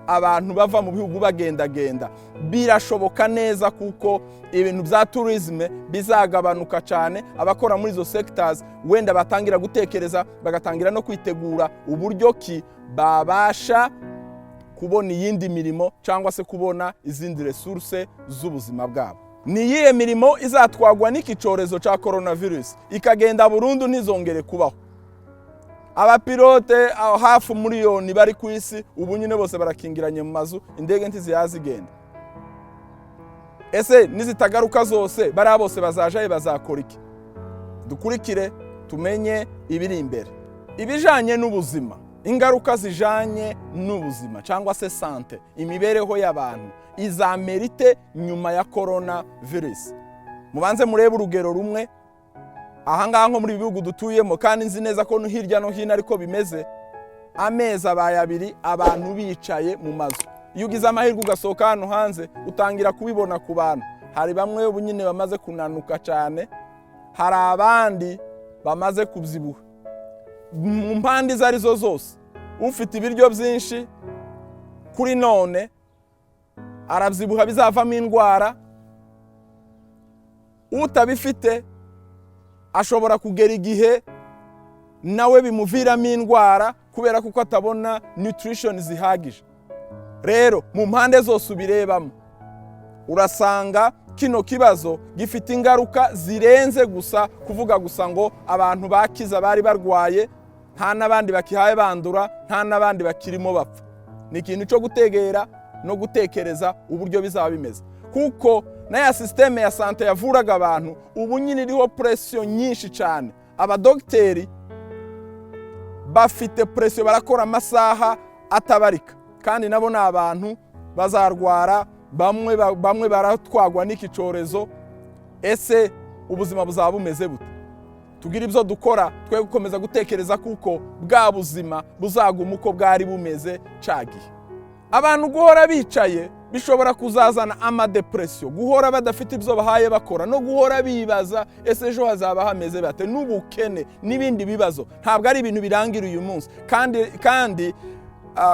abantu bava mu bihugu bagendagenda. Birashoboka neza kuko ibintu bya tourisme bizagabanuka cyane, abakora muri izo sectors wenda batangira gutekereza, bagatangira no kwitegura uburyo ki babasha kubona iyindi mirimo cyangwa se kubona izindi resource z'ubuzima bwabo. Ni iyihe mirimo izatwagwa n'iki cyorezo cya coronavirus ikagenda burundu ntizongere kubaho? Abapilote hafi miliyoni bari ku isi ubu nyine bose barakingiranye mu mazu, indege ntiziyazigenda. Ese nizitagaruka zose bari bose bazajaye bazakora iki? Dukurikire tumenye ibiri imbere. Ibijanye n'ubuzima, ingaruka zijanye n'ubuzima cyangwa se sante, imibereho y'abantu izamerite nyuma ya coronavirus. Mubanze murebe urugero rumwe ahangaha nko muri bihugu dutuyemo, kandi nzi neza ko no hirya no hino ariko bimeze. Amezi abaye abiri abantu bicaye mu mazu. Iyo ugize amahirwe ugasohoka hano hanze utangira kubibona ku bantu. Hari bamwe ubu nyine bamaze kunanuka cyane, hari abandi bamaze kubyibuha. Mu mpande izo arizo zose, ufite ibiryo byinshi kuri none arabyibuha bizavamo indwara, utabifite ashobora kugera igihe nawe bimuviramo indwara kubera kuko atabona nutrition zihagije. Rero mu mpande zose ubirebamo urasanga kino kibazo gifite ingaruka zirenze gusa kuvuga gusa ngo abantu bakiza bari barwaye, nta n'abandi bakihaye bandura, nta n'abandi bakirimo bapfa. Ni ikintu cyo gutegera no gutekereza uburyo bizaba bimeze, kuko na ya systeme ya sante yavuraga abantu ubu nyine iriho pression nyinshi cyane. Abadogiteri bafite pression, barakora amasaha atabarika, kandi nabo ni abantu bazarwara, bamwe baratwagwa n'iki cyorezo. Ese ubuzima buzaba bumeze bute? Tugira ibyo dukora twe gukomeza gutekereza kuko bwa buzima buzaguma uko bwari bumeze cagihe. Abantu guhora bicaye bishobora kuzazana amadepression, guhora badafite ibyo bahaye bakora, no guhora bibaza ese ejo hazaba hameze bate, n'ubukene n'ibindi bibazo. Ntabwo ari ibintu birangira uyu munsi, kandi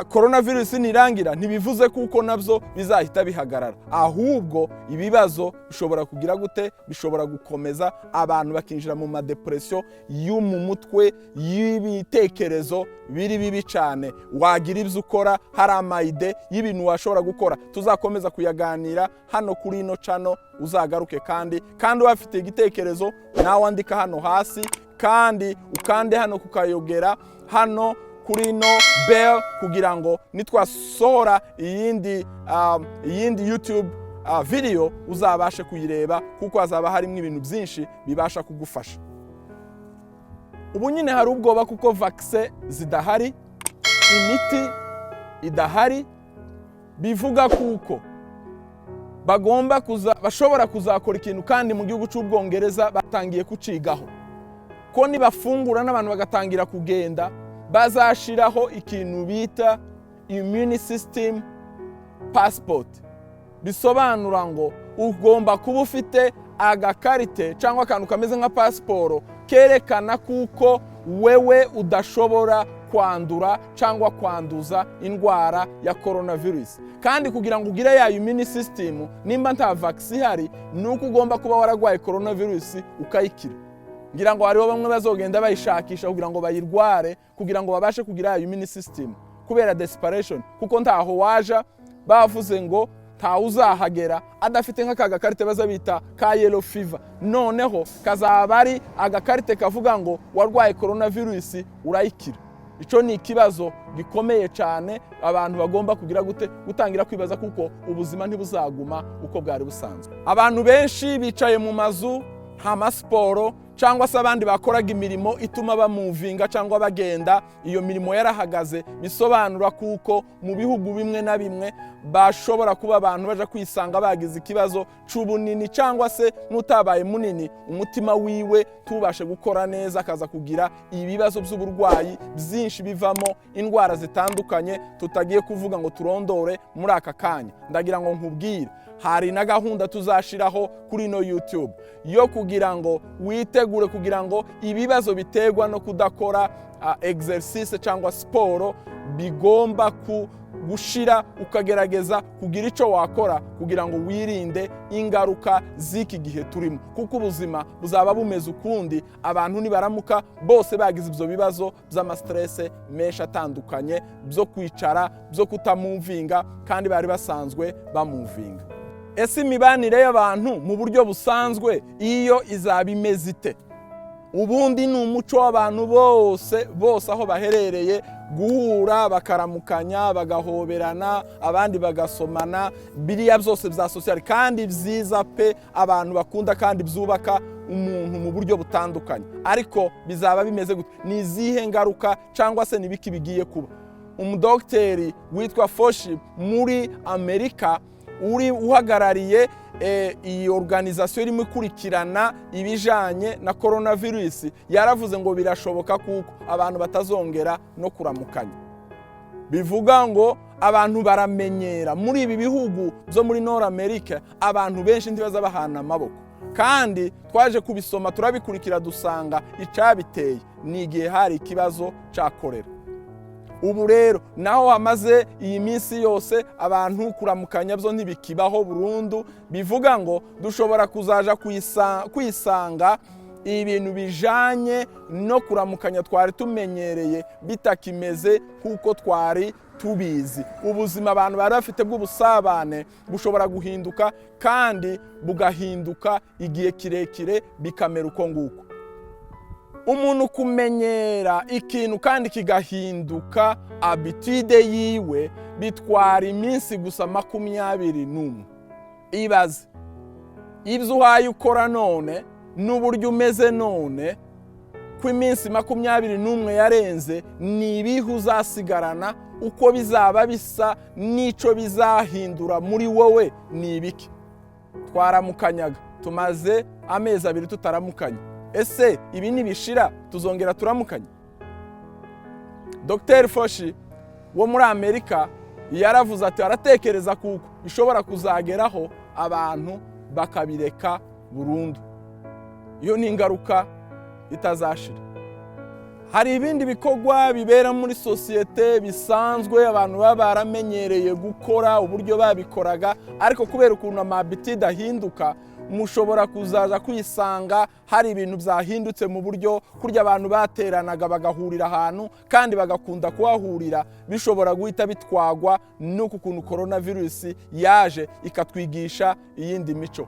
coronavirus nirangira ntibivuze kuko nabyo bizahita bihagarara, ahubwo ibibazo bishobora kugira gute, bishobora gukomeza abantu bakinjira mu madepression yo mu mutwe, y'ibitekerezo biri bibi cyane. Wagira ibyo ukora, hari amayide y'ibintu washobora gukora, tuzakomeza kuyaganira hano kuri ino channel. Uzagaruke kandi wafite igitekerezo nawe andika hano hasi, kandi ukande hano kukayogera hano kuri no bell kugira ngo nitwasohora iyindi YouTube video uzabashe kuyireba, kuko hazaba harimo ibintu byinshi bibasha kugufasha. Ubu nyine hari ubwoba kuko vaccine zidahari, imiti idahari, bivuga kuko bashobora kuzakora ikintu, kandi mu gihugu cy'Ubwongereza batangiye kucigaho ko nibafungura n'abantu bagatangira kugenda bazashiraho ikintu bita immune system passport. Bisobanura ngo ugomba kuba ufite agakarite cyangwa akantu kameze nka pasiporo kerekana kuko wewe udashobora kwandura cyangwa kwanduza indwara ya coronavirus. Kandi kugira ngo ugire ya immune system, nimba nta vaccine ihari, nuko ugomba kuba waragwaye coronavirus ukayikira. Ngira ngo hariho bamwe bazogenda bayishakisha kugira ngo bayirware, kugira ngo babashe kugira ya immune system kubera desperation, kuko ntaho waja bavuze ngo nta uzahagera adafite nk'akagakarite bazabita ka yellow fever. Noneho kazaba ari agakarite kavuga ngo warwaye coronavirus urayikira. Ico ni ikibazo gikomeye cyane abantu bagomba kugira gutangira kwibaza, kuko ubuzima ntibuzaguma uko bwari busanzwe. Abantu benshi bicaye mu mazu, nta masiporo cyangwa se abandi bakoraga imirimo ituma bamuvinga cyangwa bagenda, iyo mirimo yarahagaze. Bisobanura kuko mu bihugu bimwe na bimwe bashobora kuba abantu baje kwisanga bagize ikibazo c'ubunini, cyangwa se n'utabaye munini umutima wiwe tubashe gukora neza, akaza kugira ibibazo by'uburwayi byinshi bivamo indwara zitandukanye tutagiye kuvuga ngo turondore muri aka kanya. Ndagira ngo nkubwire, hari na gahunda tuzashiraho kuri no YouTube yo kugira ngo witegure, kugira ngo ibibazo biterwa no kudakora exercise cyangwa sport bigomba gushira, ukagerageza kugira icyo wakora kugira ngo wirinde ingaruka z'iki gihe turimo, kuko ubuzima buzaba bumeze ukundi abantu nibaramuka bose bagize ibyo bibazo by'amastresse menshi atandukanye, byo kwicara, byo kutamuvinga kandi bari basanzwe bamuvinga. Ese imibanire y'abantu mu buryo busanzwe iyo izaba imeze ite? Ubundi ni umuco w'abantu bose aho baherereye guhura, bakaramukanya, bagahoberana, abandi bagasomana, biriya byose bya social kandi byiza pe, abantu bakunda kandi byubaka umuntu mu buryo butandukanye. Ariko bizaba bimeze gute? Ni izihe ngaruka cyangwa se nibiki bigiye kuba? Umudogiteri witwa Fauci muri Amerika uri uhagarariye iyi organization irimo ikurikirana ibijanye na coronavirus yaravuze ngo birashoboka kuko abantu batazongera no kuramukanya. Bivuga ngo abantu baramenyera muri ibi bihugu byo muri North America, abantu benshi ntibaza bahana amaboko, kandi twaje kubisoma turabikurikira dusanga icabiteye ni igihe hari ikibazo cya kolera. Ubu rero naho hamaze iyi minsi yose abantu kuramukanya byo ntibikibaho burundu, bivuga ngo dushobora kuzaja kwisanga ibintu bijanye no kuramukanya twari tumenyereye bitakimeze kuko twari tubizi. Ubuzima abantu bari bafite bw'ubusabane bushobora guhinduka kandi bugahinduka igihe kirekire bikamera uko nguko. Umuntu kumenyera ikintu kandi kigahinduka habitude yiwe bitwara iminsi gusa 21. Ibaze ibyo uhaye ukora none n'uburyo umeze none ku iminsi 21 yarenze, ni ibihe uzasigarana, uko bizaba bisa n'ico bizahindura muri wowe ni ibiki? Twaramukanyaga, tumaze amezi 2 tutaramukanya. Ese ibi nibishira tuzongera turamukanye? Dr. Fauci wo muri Amerika yaravuze ati aratekereza kuko bishobora kuzageraho abantu bakabireka burundu. Iyo ni ingaruka itazashira. Hari ibindi bikorwa bibera muri societe bisanzwe abantu baba baramenyereye gukora uburyo babikoraga, ariko kubera ukuntu amabitide ahinduka mushobora kuzaza kwisanga hari ibintu byahindutse mu buryo kurya abantu bateranaga bagahurira ahantu kandi bagakunda kuhahurira, bishobora guhita bitwagwa n'uko ukuntu coronavirus yaje ikatwigisha iyindi mico.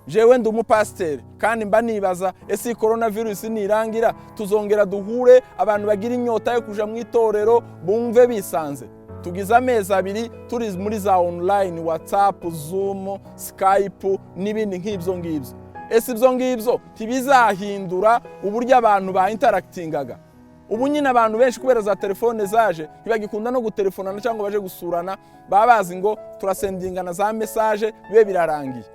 Jewe ndi umupasiteri kandi mba nibaza, ese coronavirus nirangira tuzongera duhure abantu bagira inyota yo kuja mu itorero bumve bisanze? Tugize amezi 2 turi muri za online, WhatsApp, Zoom, Skype n'ibindi nk'ibyo ngibyo. Ese ibyo ngibyo tibizahindura uburyo abantu ba interactingaga? Ubu nyine abantu benshi kubera za telefone zaje ntibagikunda no gutelefonana cyangwa baje gusurana, baba bazi ngo turasendingana za message bibe birarangiye,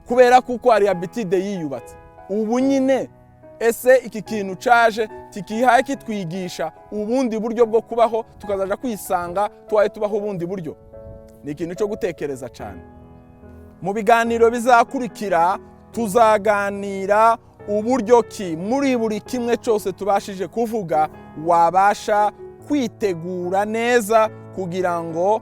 kubera kuko ari habitude yiyubatse. Ubu nyine ese iki kintu caje tikihaye kitwigisha ubundi buryo bwo kubaho, tukazaja kwisanga twaye tubaho ubundi buryo? Ni ikintu cyo gutekereza cyane. Mu biganiro bizakurikira tuzaganira uburyo ki muri buri kimwe cyose tubashije kuvuga wabasha kwitegura neza kugira ngo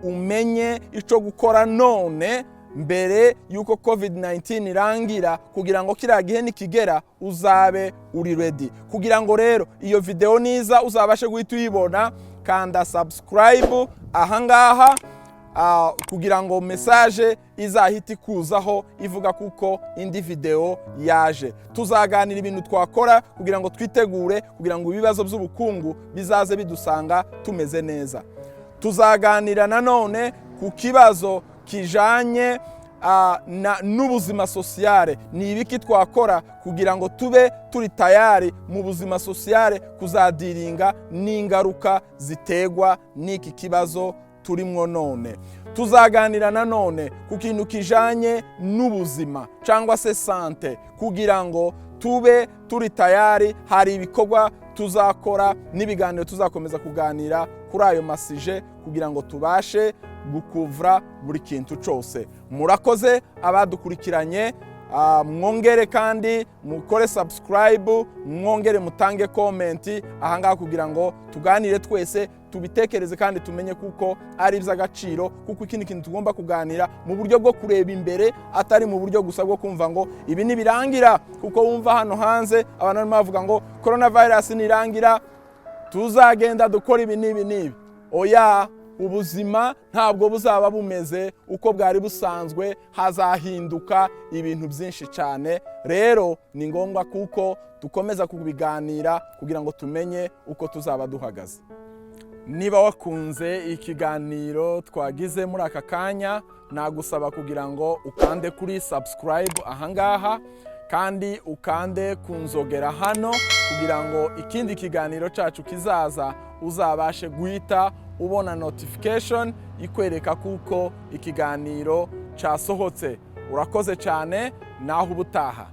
umenye icyo gukora none mbere yuko Covid-19 irangira, kugira ngo kiriya gihe nikigera uzabe uri ready. Kugira ngo rero iyo video niza uzabashe guhita uyibona, kanda subscribe ahangaha kugira ngo message izahita ikuzaho ivuga kuko indi video yaje. Tuzaganira ibintu twakora kugira ngo twitegure, kugira ngo ibibazo by'ubukungu bizaze bidusanga tumeze neza. Tuzaganira nanone ku kibazo kijanye n'ubuzima sociale, ni ibiki twakora kugira ngo tube turi tayari mu buzima sociale kuzadiringa n'ingaruka zitegwa n'iki kibazo turimwo none. Tuzaganira nanone ku kintu kijanye n'ubuzima cyangwa se sante, kugira ngo tube turi tayari. Hari ibikorwa tuzakora n'ibiganiro tuzakomeza kuganira kuri ayo masije kugira ngo tubashe gukuvura buri kintu cyose. Murakoze abadukurikiranye, mwongere kandi mukore subscribe, mwongere mutange comment ahangaha kugira ngo tuganire twese, tubitekereze kandi tumenye kuko ari iby'agaciro, kuko ikindi kintu tugomba kuganira mu buryo bwo kureba imbere, atari mu buryo gusa bwo kumva ngo ibi nibirangira, kuko wumva hano hanze abantu barimo bavuga ngo coronavirus nirangira tuzagenda dukora ibi n'ibi. Oya, ubuzima ntabwo buzaba bumeze uko bwari busanzwe, hazahinduka ibintu byinshi cyane. Rero ni ngombwa kuko dukomeza kubiganira kugira ngo tumenye uko tuzaba duhagaze. Niba wakunze ikiganiro twagize muri aka kanya, nagusaba kugira ngo ukande kuri subscribe ahangaha kandi ukande kunzogera hano kugira ngo ikindi kiganiro cyacu kizaza uzabashe guhita ubona notification ikwereka kuko ikiganiro cyasohotse. Urakoze cyane, naho ubutaha.